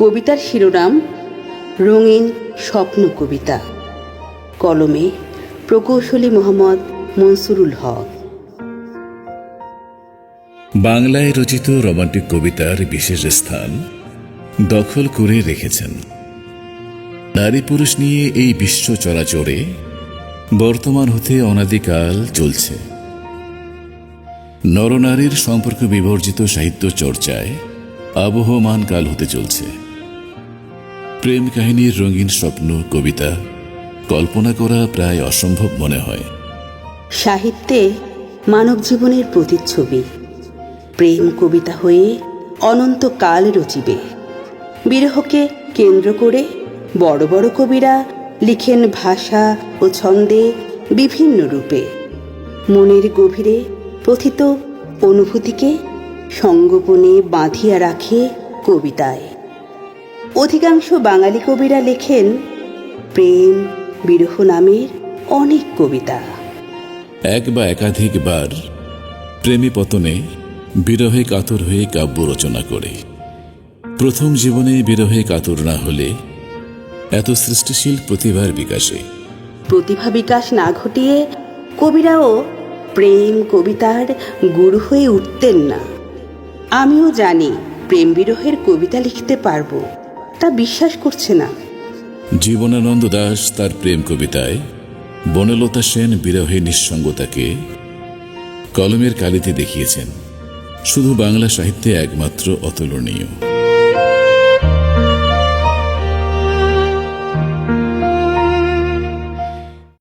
কবিতার শিরোনাম রঙিন স্বপ্ন কবিতা। কলমে প্রকৌশলী মোহাম্মদ মনসুরুল হক। বাংলায় রচিত রোমান্টিক কবিতার বিশেষ স্থান দখল করে রেখেছেন। নারী পুরুষ নিয়ে এই বিশ্ব চরাচরে বর্তমান হতে অনাদিকাল চলছে। নরনারীর সম্পর্ক বিবর্জিত সাহিত্য চর্চায় আবহমান কাল হতে চলছে। প্রেম কাহিনীর রঙিন স্বপ্ন কবিতা কল্পনা করা প্রায় অসম্ভব মনে হয়। সাহিত্যে মানব জীবনের প্রতিচ্ছবি প্রেম কবিতা হয়ে অনন্তকাল রচিবে। বিরহকে কেন্দ্র করে বড় বড় কবিরা লিখেন ভাষা ও ছন্দে বিভিন্ন রূপে। মনের গভীরে প্রথিত অনুভূতিকে সঙ্গোপনে বাঁধিয়া রাখে কবিতায়। অধিকাংশ বাঙালি কবিরা লেখেন প্রেম বিরহ নামের অনেক কবিতা। এক বা একাধিকবার প্রেমে পতনে বিরহে কাতর হয়ে কাব্য রচনা করে। প্রথম জীবনে বিরহে কাতর না হলে এত সৃষ্টিশীল প্রতিভার বিকাশে প্রতিভা বিকাশ না ঘটিয়ে কবিরাও প্রেম কবিতার গুরু হয়ে উঠতেন না। আমিও জানি প্রেম বিরহের কবিতা লিখতে পারবো, তা বিশ্বাস করছে না। জীবনানন্দ দাশ তার প্রেম কবিতায় বনলতা সেন বিরহে নিঃসঙ্গতাকে কলমের কালিতে দেখিয়েছেন। শুধু বাংলা সাহিত্যে একমাত্র অতুলনীয়।